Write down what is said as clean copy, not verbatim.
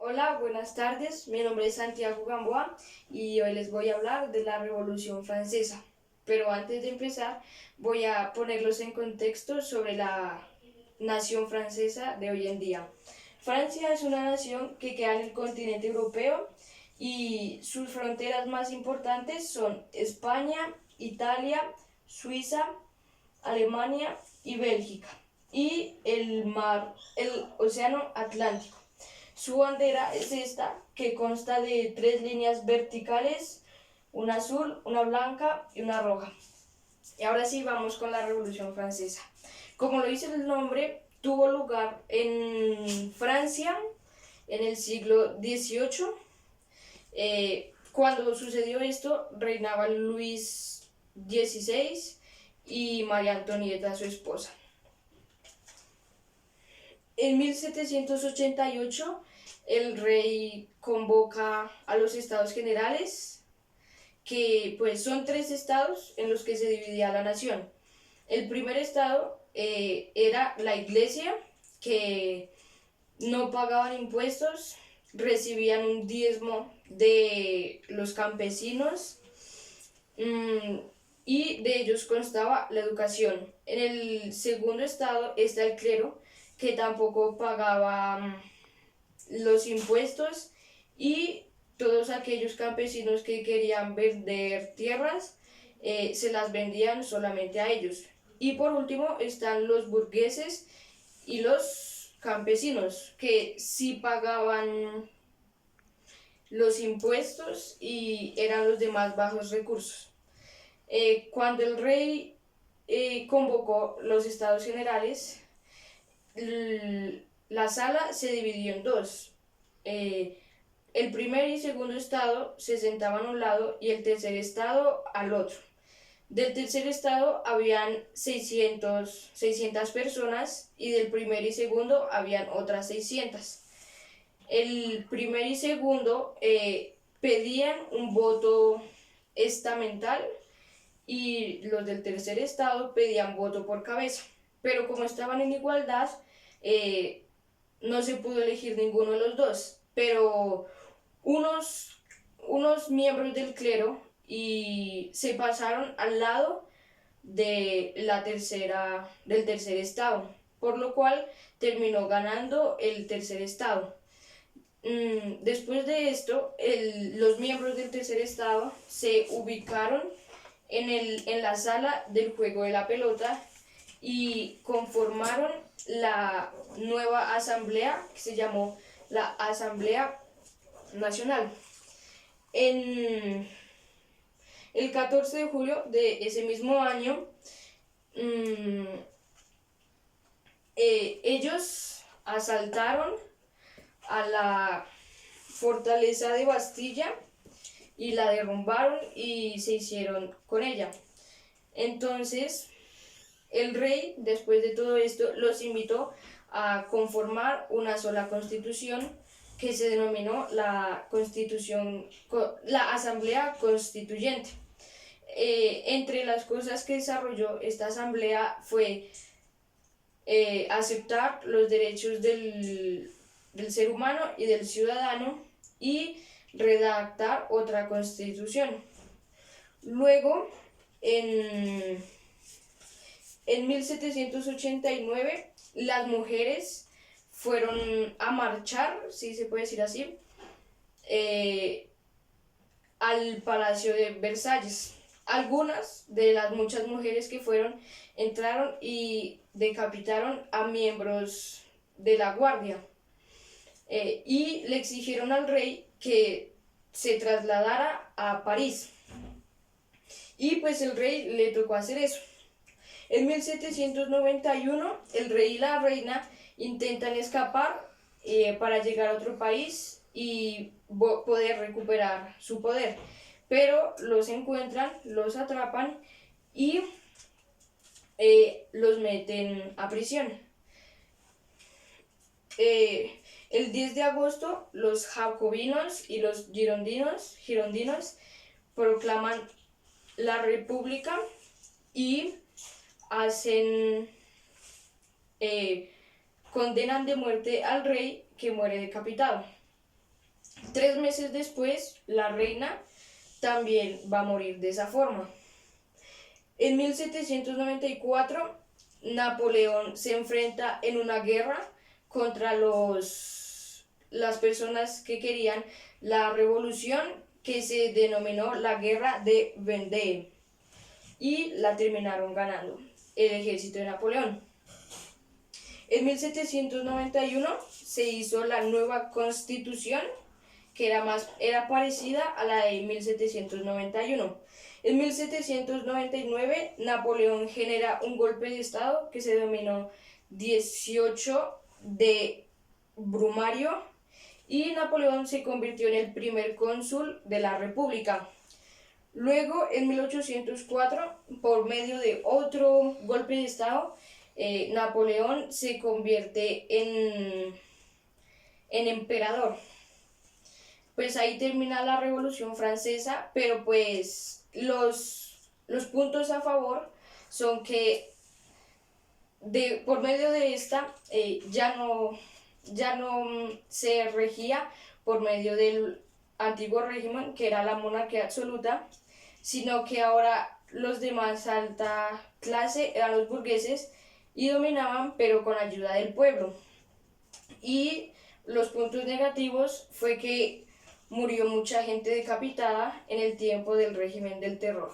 Hola, buenas tardes. Mi nombre es Santiago Gamboa y hoy les voy a hablar de la Revolución Francesa. Pero antes de empezar, voy a ponerlos en contexto sobre la nación francesa de hoy en día. Francia es una nación que queda en el continente europeo y sus fronteras más importantes son España, Italia, Suiza, Alemania y Bélgica, y el océano Atlántico. Su bandera es esta, que consta de tres líneas verticales, una azul, una blanca y una roja. Y ahora sí vamos con la Revolución Francesa. Como lo dice el nombre, tuvo lugar en Francia en el siglo XVIII. Cuando sucedió esto, reinaba Luis XVI y María Antonieta, su esposa. En 1788 el rey convoca a los estados generales, que pues son tres estados en los que se dividía la nación. El primer estado era la iglesia, que no pagaban impuestos, recibían un diezmo de los campesinos, mmm, y de ellos constaba la educación. En el segundo estado está el clero, que tampoco pagaba los impuestos, y todos aquellos campesinos que querían vender tierras se las vendían solamente a ellos. Y por último están los burgueses y los campesinos, que sí pagaban los impuestos y eran los de más bajos recursos. Cuando el rey convocó los estados generales, la sala se dividió en dos. El primer y segundo estado se sentaban a un lado y el tercer estado al otro. Del tercer estado habían 600 personas y del primer y segundo habían otras 600. El primer y segundo pedían un voto estamental y los del tercer estado pedían voto por cabeza. Pero como estaban en igualdad, eh, no se pudo elegir ninguno de los dos. Pero unos miembros del clero y se pasaron al lado del tercer estado, por lo cual terminó ganando el tercer estado. Después de esto, los miembros del tercer estado se ubicaron en la sala del juego de la pelota y conformaron la nueva asamblea, que se llamó la Asamblea Nacional. En el 14 de julio de ese mismo año, ellos asaltaron a la fortaleza de Bastilla y la derrumbaron y se hicieron con ella. Entonces, el rey, después de todo esto, los invitó a conformar una sola constitución, que se denominó la Asamblea Constituyente. Entre las cosas que desarrolló esta asamblea fue aceptar los derechos del ser humano y del ciudadano y redactar otra constitución. Luego, en 1789, las mujeres fueron a marchar, si se puede decir así, al Palacio de Versalles. Algunas de las muchas mujeres que fueron entraron y decapitaron a miembros de la guardia, y le exigieron al rey que se trasladara a París. Y pues el rey le tocó hacer eso. En 1791 el rey y la reina intentan escapar para llegar a otro país y poder recuperar su poder, pero los encuentran, los atrapan y los meten a prisión. El 10 de agosto los jacobinos y los girondinos proclaman la república y hacen condenan de muerte al rey, que muere decapitado. 3 meses después, la reina también va a morir de esa forma. En 1794, Napoleón se enfrenta en una guerra contra las personas que querían la revolución, que se denominó la Guerra de Vendée, y la terminaron ganando el ejército de Napoleón. En 1791 se hizo la nueva constitución, que era parecida a la de 1791. En 1799, Napoleón genera un golpe de estado que se denominó 18 de Brumario, y Napoleón se convirtió en el primer cónsul de la República. Luego, en 1804, por medio de otro golpe de estado, Napoleón se convierte en emperador. Pues ahí termina la Revolución Francesa, pero pues los puntos a favor son que por medio de esta ya no se regía por medio del antiguo régimen, que era la monarquía absoluta, sino que ahora los de más alta clase eran los burgueses y dominaban, pero con ayuda del pueblo. Y los puntos negativos fue que murió mucha gente decapitada en el tiempo del régimen del terror.